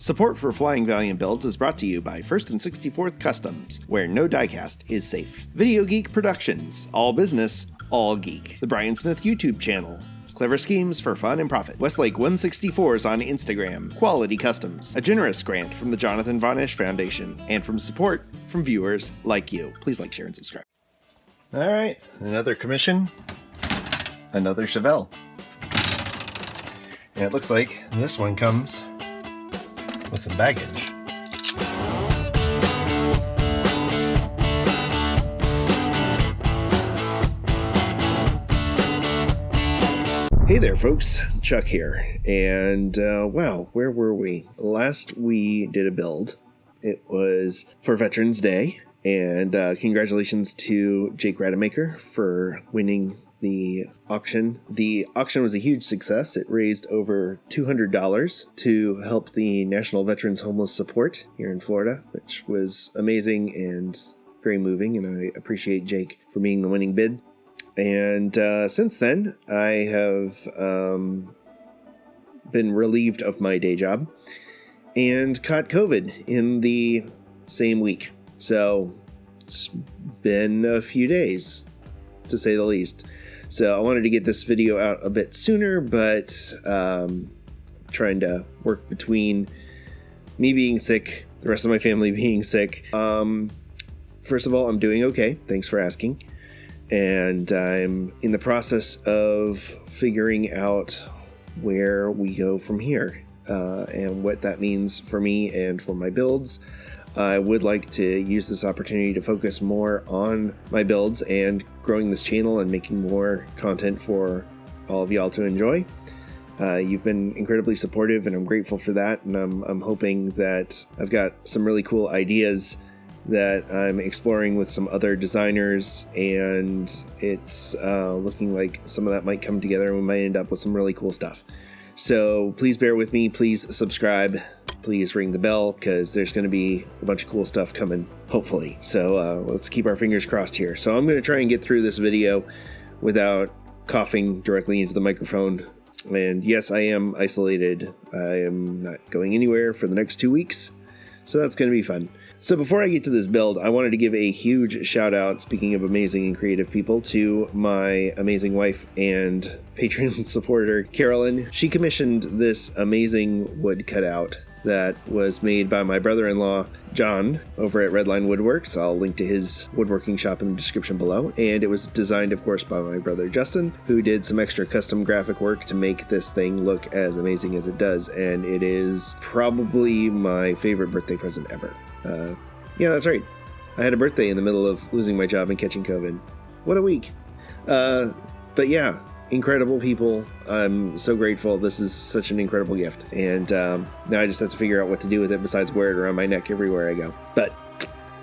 Support for Flying Valiant builds is brought to you by 1st and 64th Customs, where no diecast is safe. Video Geek Productions, all business, all geek. The Brian Smith YouTube channel. Clever schemes for fun and profit. Westlake 164s on Instagram. Quality Customs. A generous grant from the Jonathan Vonesh Foundation, and from support from viewers like you. Please like, share, and subscribe. All right, another commission. Another Chevelle. And it looks like this one comes with some baggage. Hey there folks, Chuck here, and wow, where were we? Last we did a build, it was for Veterans Day, and congratulations to Jake Rademacher for winning the auction. The auction was a huge success. It raised over $200 to help the National Veterans Homeless Support here in Florida, which was amazing and very moving, and I appreciate Jake for being the winning bid. And since then, I have been relieved of my day job and caught COVID in the same week. So it's been a few days, to say the least. So I wanted to get this video out a bit sooner, but trying to work between me being sick, the rest of my family being sick. First of all, I'm doing okay. Thanks for asking. And I'm in the process of figuring out where we go from here and what that means for me and for my builds. I would like to use this opportunity to focus more on my builds and growing this channel and making more content for all of y'all to enjoy. You've been incredibly supportive, and I'm grateful for that. And I'm hoping that I've got some really cool ideas that I'm exploring with some other designers, and it's looking like some of that might come together and we might end up with some really cool stuff. So please bear with me, please subscribe, please ring the bell, because there's going to be a bunch of cool stuff coming, hopefully. So let's keep our fingers crossed here. So I'm going to try and get through this video without coughing directly into the microphone. And yes, I am isolated. I am not going anywhere for the next 2 weeks, so that's going to be fun. So before I get to this build, I wanted to give a huge shout out, speaking of amazing and creative people, to my amazing wife and Patreon supporter, Carolyn. She commissioned this amazing wood cutout that was made by my brother-in-law, John, over at Redline Woodworks. I'll link to his woodworking shop in the description below. And it was designed, of course, by my brother, Justin, who did some extra custom graphic work to make this thing look as amazing as it does. And it is probably my favorite birthday present ever. Yeah, that's right. I had a birthday in the middle of losing my job and catching COVID. What a week. But yeah, incredible people. I'm so grateful. This is such an incredible gift. And now I just have to figure out what to do with it besides wear it around my neck everywhere I go. But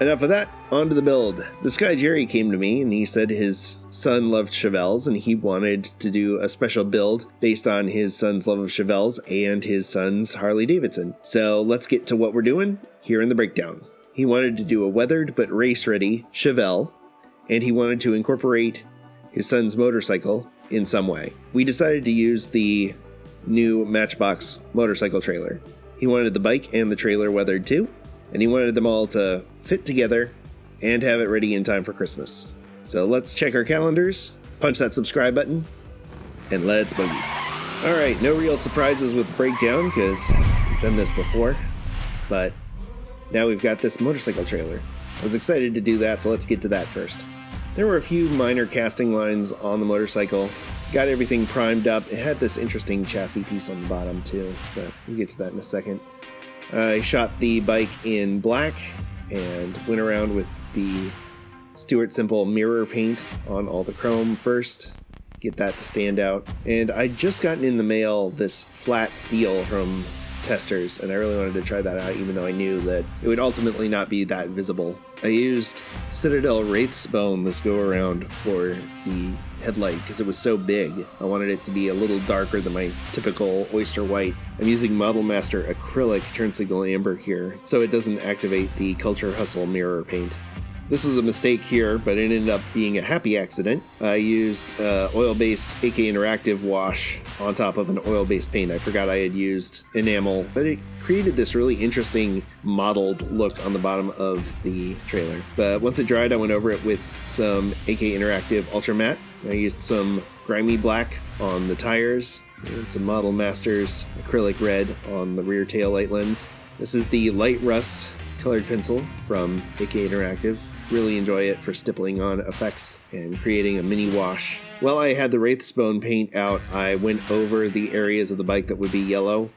enough of that. On to the build. This guy Jerry came to me and he said his son loved Chevelles and he wanted to do a special build based on his son's love of Chevelles and his son's Harley Davidson. So let's get to what we're doing here in the breakdown. He wanted to do a weathered but race-ready Chevelle, and he wanted to incorporate his son's motorcycle in some way. We decided to use the new Matchbox motorcycle trailer. He wanted the bike and the trailer weathered too, and he wanted them all to fit together and have it ready in time for Christmas. So let's check our calendars, punch that subscribe button, and let's boogie. Alright, no real surprises with the breakdown because we've done this before, but now we've got this motorcycle trailer. I was excited to do that, so let's get to that first. There were a few minor casting lines on the motorcycle. Got everything primed up. It had this interesting chassis piece on the bottom too, but we'll get to that in a second. I shot the bike in black and went around with the Stuart Simple mirror paint on all the chrome first. Get that to stand out. And I'd just gotten in the mail this flat steel from Testers, and I really wanted to try that out, even though I knew that it would ultimately not be that visible. I used Citadel Wraith's Bone this go around for the headlight because it was so big. I wanted it to be a little darker than my typical oyster white. I'm using Model Master acrylic turn signal amber here so it doesn't activate the Culture Hustle mirror paint. This was a mistake here, but it ended up being a happy accident. I used oil-based AK Interactive wash on top of an oil-based paint. I forgot I had used enamel, but it created this really interesting mottled look on the bottom of the trailer. But once it dried, I went over it with some AK Interactive Ultra Matte. I used some grimy black on the tires and some Model Masters acrylic red on the rear tail light lens. This is the Light Rust colored pencil from AK Interactive. Really enjoy it for stippling on effects and creating a mini wash. While I had the Wraithsbone paint out, I went over the areas of the bike that would be yellow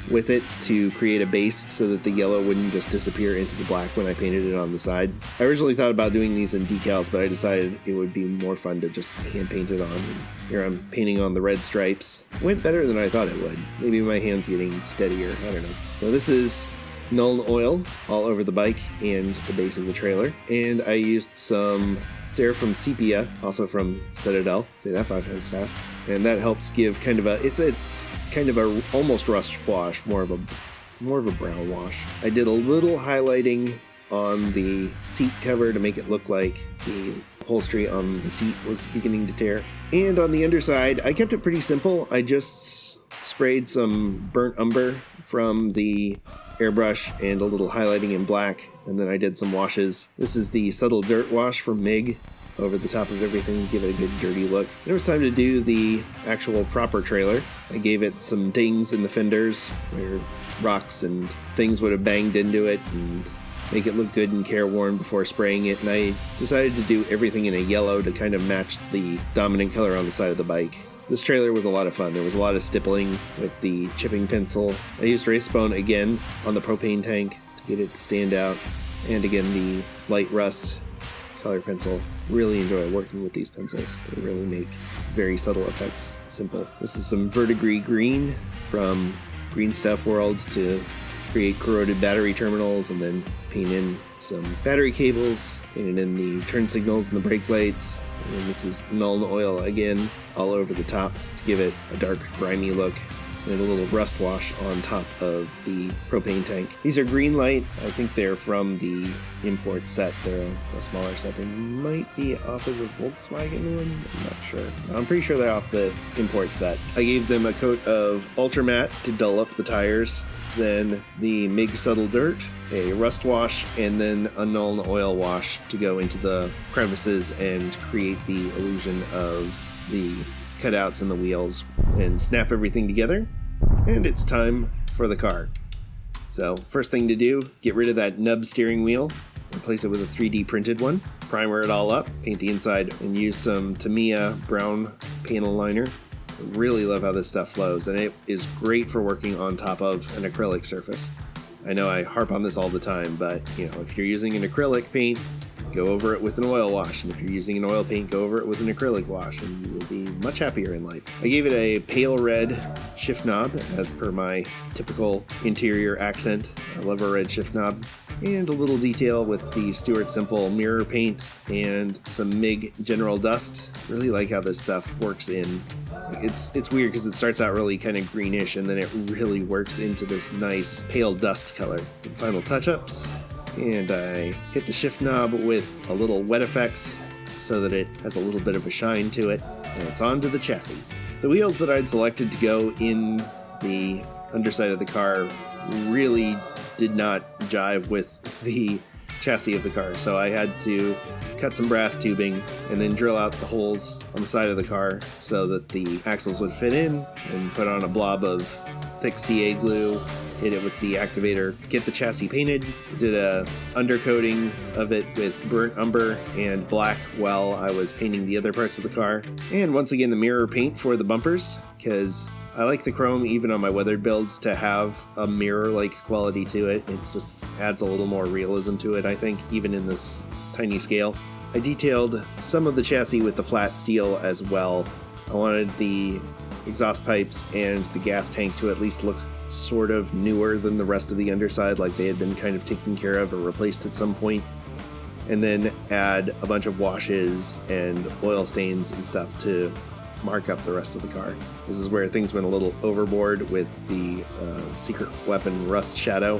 with it to create a base so that the yellow wouldn't just disappear into the black when I painted it on the side. I originally thought about doing these in decals, but I decided it would be more fun to just hand paint it on. And here I'm painting on the red stripes. Went better than I thought it would. Maybe my hand's getting steadier, I don't know. So this is Nuln oil all over the bike and the base of the trailer. And I used some Seraphim Sepia, also from Citadel. Say that 5 times fast. And that helps give kind of a, it's kind of a almost rust wash, more of a brown wash. I did a little highlighting on the seat cover to make it look like the upholstery on the seat was beginning to tear. And on the underside, I kept it pretty simple. I just sprayed some burnt umber from the airbrush and a little highlighting in black, and then I did some washes. This is the Subtle Dirt Wash from MIG over the top of everything to give it a good dirty look. It was time to do the actual proper trailer. I gave it some dings in the fenders where rocks and things would have banged into it and make it look good and careworn before spraying it, and I decided to do everything in a yellow to kind of match the dominant color on the side of the bike. This trailer was a lot of fun. There was a lot of stippling with the chipping pencil. I used Wraithsbone again on the propane tank to get it to stand out. And again, the Light Rust color pencil. Really enjoy working with these pencils. They really make very subtle effects simple. This is some Verdigris Green from Green Stuff Worlds to create corroded battery terminals, and then paint in some battery cables, painted in the turn signals and the brake lights. And this is Nuln oil again, all over the top to give it a dark, grimy look, and a little rust wash on top of the propane tank. These are Greenlight. I think they're from the import set. They're a smaller set. They might be off of the Volkswagen one. I'm not sure. I'm pretty sure they're off the import set. I gave them a coat of Ultra Matte to dull up the tires, then the MIG Subtle Dirt, a rust wash, and then a Nuln oil wash to go into the crevices and create the illusion of the cutouts in the wheels, and snap everything together. And it's time for the car. So first thing to do, get rid of that nub steering wheel, replace it with a 3D printed one, primer it all up, paint the inside, and use some Tamiya brown panel liner. I really love how this stuff flows, and it is great for working on top of an acrylic surface. I know I harp on this all the time, but if you're using an acrylic paint, go over it with an oil wash, and if you're using an oil paint, go over it with an acrylic wash, and you will be much happier in life. I gave it a pale red shift knob, as per my typical interior accent. I love a red shift knob. And a little detail with the Stuart Simple mirror paint and some MIG General Dust. Really like how this stuff works in. It's weird because it starts out really kind of greenish, and then it really works into this nice pale dust color. And final touch-ups. And I hit the shift knob with a little wet effects so that it has a little bit of a shine to it, and it's on to the chassis. The wheels that I'd selected to go in the underside of the car really did not jive with the chassis of the car, so I had to cut some brass tubing and then drill out the holes on the side of the car so that the axles would fit in, and put on a blob of thick CA glue, hit it with the activator, get the chassis painted, did a undercoating of it with burnt umber and black while I was painting the other parts of the car. And once again, the mirror paint for the bumpers, because I like the chrome even on my weathered builds to have a mirror-like quality to it. It just adds a little more realism to it, I think, even in this tiny scale. I detailed some of the chassis with the flat steel as well. I wanted the exhaust pipes and the gas tank to at least look sort of newer than the rest of the underside, like they had been kind of taken care of or replaced at some point, and then add a bunch of washes and oil stains and stuff to mark up the rest of the car. This is where things went a little overboard with the secret weapon rust shadow,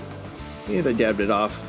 and I dabbed it off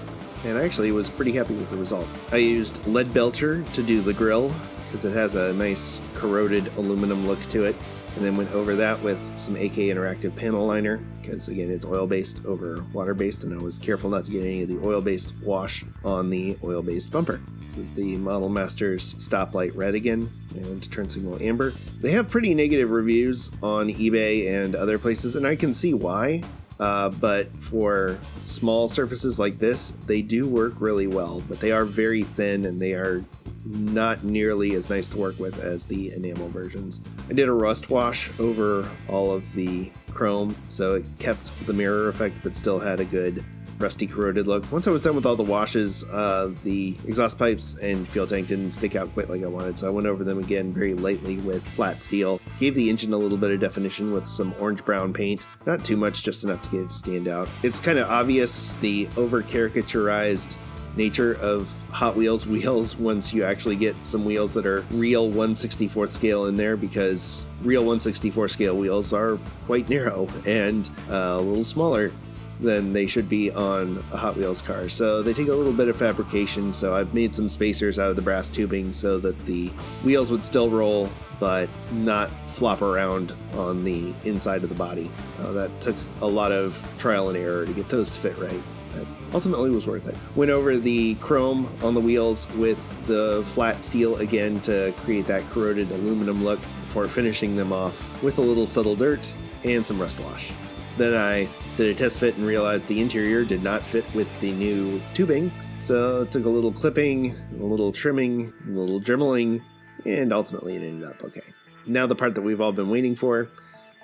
and I actually was pretty happy with the result. I used Lead Belcher to do the grill because it has a nice corroded aluminum look to it, and then went over that with some AK Interactive panel liner because, again, it's oil-based over water-based, and I was careful not to get any of the oil-based wash on the oil-based bumper. This is the Model Masters stoplight red again, and turn signal amber. They have pretty negative reviews on eBay and other places, and I can see why. But for small surfaces like this, they do work really well, but they are very thin and they are not nearly as nice to work with as the enamel versions. I did a rust wash over all of the chrome, so it kept the mirror effect but still had a good rusty corroded look. Once I was done with all the washes, the exhaust pipes and fuel tank didn't stick out quite like I wanted, so I went over them again very lightly with flat steel. Gave the engine a little bit of definition with some orange brown paint. Not too much, just enough to get it to stand out. It's kind of obvious the over caricaturized nature of Hot Wheels wheels once you actually get some wheels that are real 1/64th scale in there, because real 1/64 scale wheels are quite narrow and a little smaller than they should be on a Hot Wheels car. So they take a little bit of fabrication, so I've made some spacers out of the brass tubing so that the wheels would still roll but not flop around on the inside of the body. That took a lot of trial and error to get those to fit right. That ultimately was worth it. Went over the chrome on the wheels with the flat steel again to create that corroded aluminum look before finishing them off with a little subtle dirt and some rust wash. Then I did a test fit and realized the interior did not fit with the new tubing, so it took a little clipping, a little trimming, a little dremeling, and ultimately it ended up okay. Now the part that we've all been waiting for.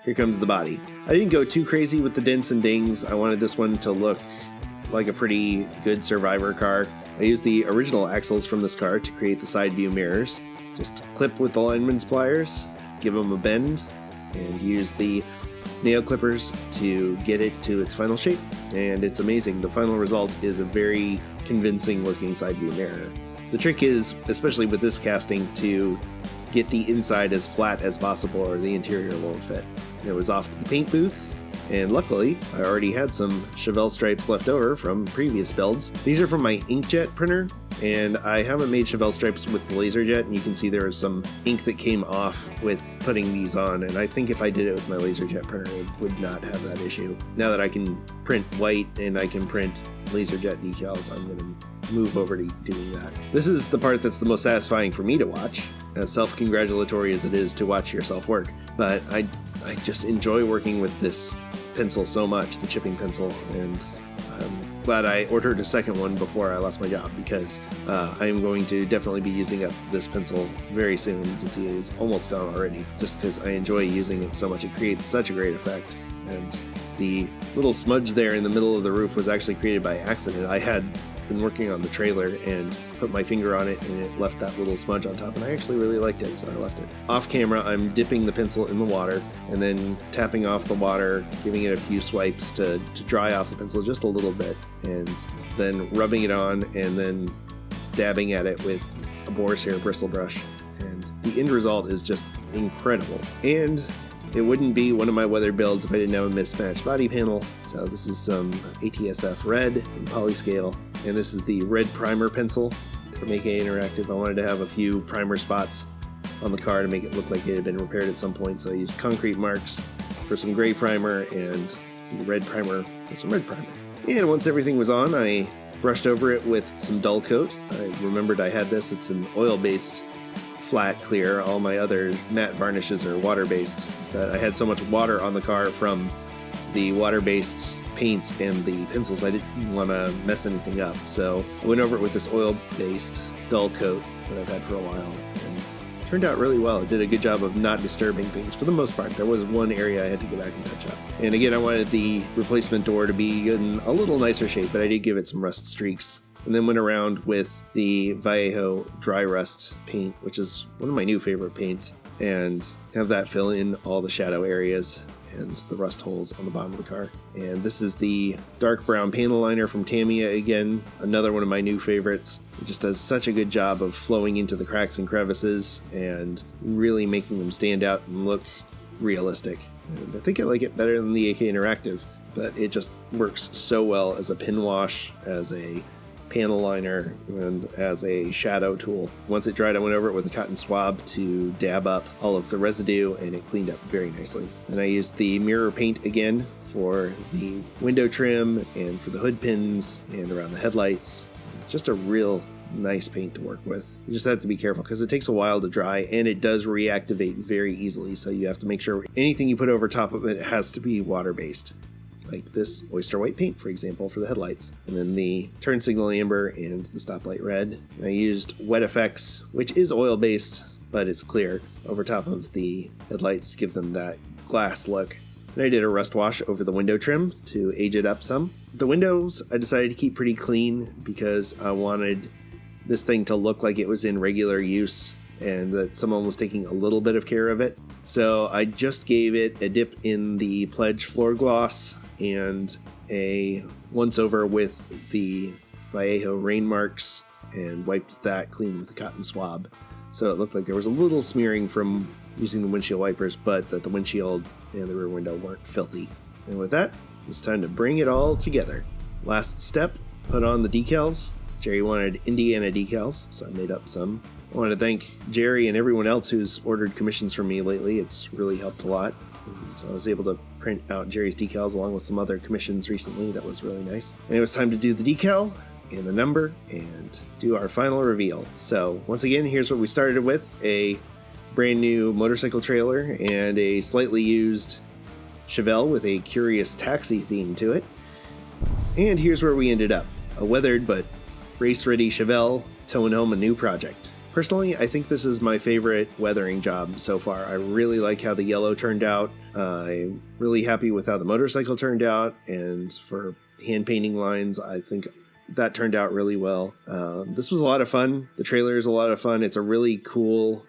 Here comes the body. I didn't go too crazy with the dents and dings. I wanted this one to look like a pretty good survivor car. I used the original axles from this car to create the side view mirrors. Just clip with the lineman's pliers, give them a bend, and use the nail clippers to get it to its final shape. And it's amazing. The final result is a very convincing looking side view mirror. The trick is, especially with this casting, to get the inside as flat as possible or the interior won't fit. And it was off to the paint booth, and luckily I already had some Chevelle stripes left over from previous builds. These are from my inkjet printer, and I haven't made Chevelle stripes with the LaserJet, and you can see there was some ink that came off with putting these on, and I think if I did it with my LaserJet printer it would not have that issue. Now that I can print white and I can print LaserJet decals, I'm going to move over to doing that. This is the part that's the most satisfying for me to watch, as self-congratulatory as it is to watch yourself work, but I just enjoy working with this pencil so much, the chipping pencil, and I'm glad I ordered a second one before I lost my job, because I am going to definitely be using up this pencil very soon. You can see it is almost gone already, just because I enjoy using it so much. It creates such a great effect, and the little smudge there in the middle of the roof was actually created by accident. I had been working on the trailer and put my finger on it and it left that little smudge on top, and I actually really liked it, so I left it. Off camera, I'm dipping the pencil in the water and then tapping off the water, giving it a few swipes to dry off the pencil just a little bit, and then rubbing it on and then dabbing at it with a boar's hair bristle brush, and the end result is just incredible. And it wouldn't be one of my weather builds if I didn't have a mismatched body panel. So this is some ATSF red in polyscale, and this is the red primer pencil from AK Interactive. I wanted to have a few primer spots on the car to make it look like it had been repaired at some point, so I used concrete marks for some gray primer and the red primer for some red primer. And once everything was on, I brushed over it with some dull coat. I remembered I had this. It's an oil-based flat clear. All my other matte varnishes are water-based. I had so much water on the car from the water-based paints and the pencils, I didn't want to mess anything up. So I went over it with this oil-based dull coat that I've had for a while, and it turned out really well. It did a good job of not disturbing things for the most part. There was one area I had to go back and touch up. And again, I wanted the replacement door to be in a little nicer shape, but I did give it some rust streaks. And then went around with the Vallejo dry rust paint, which is one of my new favorite paints, and have that fill in all the shadow areas and the rust holes on the bottom of the car. And this is the dark brown panel liner from Tamiya again, another one of my new favorites. It just does such a good job of flowing into the cracks and crevices and really making them stand out and look realistic. And I think I like it better than the AK Interactive, but it just works so well as a pin wash, as a panel liner and as a shadow tool. Once it dried, I went over it with a cotton swab to dab up all of the residue, and it cleaned up very nicely. And I used the mirror paint again for the window trim and for the hood pins and around the headlights. Just a real nice paint to work with. You just have to be careful because it takes a while to dry and it does reactivate very easily, so you have to make sure anything you put over top of it has to be water-based. Like this oyster white paint, for example, for the headlights. And then the turn signal amber and the stoplight red. I used Wet Effects, which is oil-based, but it's clear, over top of the headlights to give them that glass look. And I did a rust wash over the window trim to age it up some. The windows I decided to keep pretty clean because I wanted this thing to look like it was in regular use and that someone was taking a little bit of care of it. So I just gave it a dip in the Pledge floor gloss and a once over with the Vallejo rain marks and wiped that clean with a cotton swab. So it looked like there was a little smearing from using the windshield wipers, but that the windshield and the rear window weren't filthy. And with that, it's time to bring it all together. Last step, put on the decals. Jerry wanted Indiana decals, so I made up some. I want to thank Jerry and everyone else who's ordered commissions from me lately. It's really helped a lot. So I was able to print out Jerry's decals along with some other commissions recently. That was really nice. And it was time to do the decal and the number and do our final reveal. So once again, here's what we started with: a brand new motorcycle trailer and a slightly used Chevelle with a curious taxi theme to it. And here's where we ended up: a weathered but race-ready Chevelle towing home a new project. Personally, I think this is my favorite weathering job so far. I really like how the yellow turned out. I'm really happy with how the motorcycle turned out, and for hand painting lines, I think that turned out really well. This was a lot of fun. The trailer is a lot of fun. It's a really cool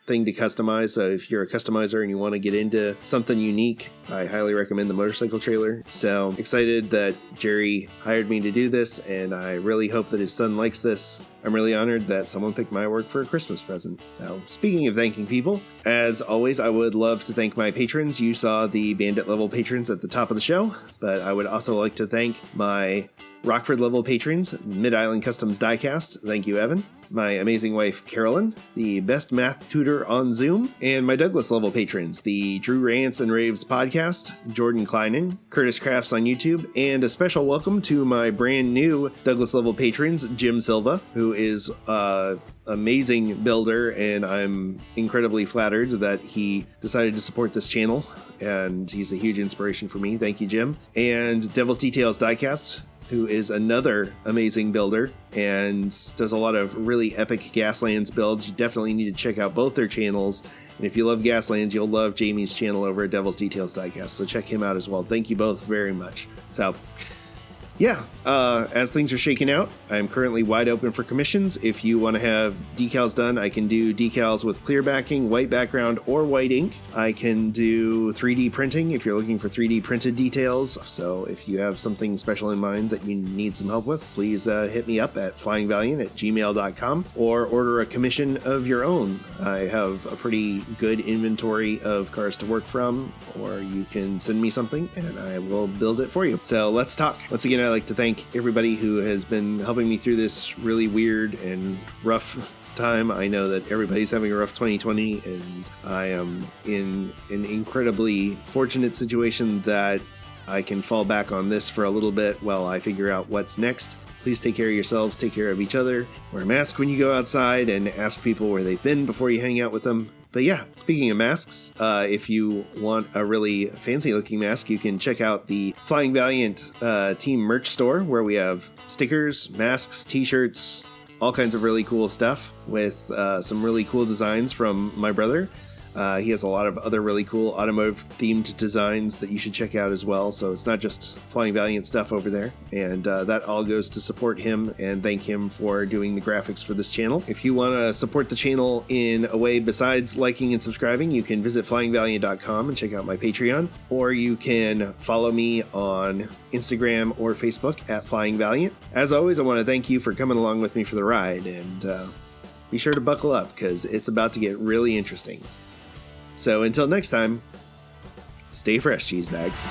thing to customize, so if you're a customizer and you want to get into something unique, I highly recommend the motorcycle trailer. So excited that Jerry hired me to do this, and I really hope that his son likes this. I'm really honored that someone picked my work for a Christmas present. So speaking of thanking people, as always, I would love to thank my patrons. You saw the Bandit level patrons at the top of the show, but I would also like to thank my Rockford level patrons, Mid-Island Customs Diecast, thank you, Evan. My amazing wife, Carolyn, the best math tutor on Zoom, and my Douglas level patrons, the Drew Rants and Raves podcast, Jordan Kleinhenn, Curtis Crafts on YouTube, and a special welcome to my brand new Douglas level patrons, Jim Silva, who is amazing builder, and I'm incredibly flattered that he decided to support this channel, and he's a huge inspiration for me. Thank you, Jim. And Devil's Details Diecast, who is another amazing builder and does a lot of really epic Gaslands builds. You definitely need to check out both their channels. And if you love Gaslands, you'll love Jamie's channel over at Devil's Details Diecast. So check him out as well. Thank you both very much. So yeah, as things are shaking out, I'm currently wide open for commissions. If you want to have decals done, I can do decals with clear backing, white background, or white ink. I can do 3D printing if you're looking for 3D printed details. So if you have something special in mind that you need some help with, please hit me up at flyingvaliant@gmail.com or order a commission of your own. I have a pretty good inventory of cars to work from, or you can send me something and I will build it for you. So let's talk. Once again, I'd like to thank everybody who has been helping me through this really weird and rough time. I know that everybody's having a rough 2020, and I am in an incredibly fortunate situation that I can fall back on this for a little bit while I figure out what's next. Please take care of yourselves, take care of each other, wear a mask when you go outside, and ask people where they've been before you hang out with them. But yeah, speaking of masks, if you want a really fancy looking mask, you can check out the Flying Valiant team merch store, where we have stickers, masks, t-shirts, all kinds of really cool stuff with some really cool designs from my brother. He has a lot of other really cool automotive themed designs that you should check out as well. So it's not just Flying Valiant stuff over there. And that all goes to support him and thank him for doing the graphics for this channel. If you want to support the channel in a way besides liking and subscribing, you can visit flyingvaliant.com and check out my Patreon. Or you can follow me on Instagram or Facebook at Flying Valiant. As always, I want to thank you for coming along with me for the ride. And be sure to buckle up, because it's about to get really interesting. So until next time, stay fresh, cheese bags.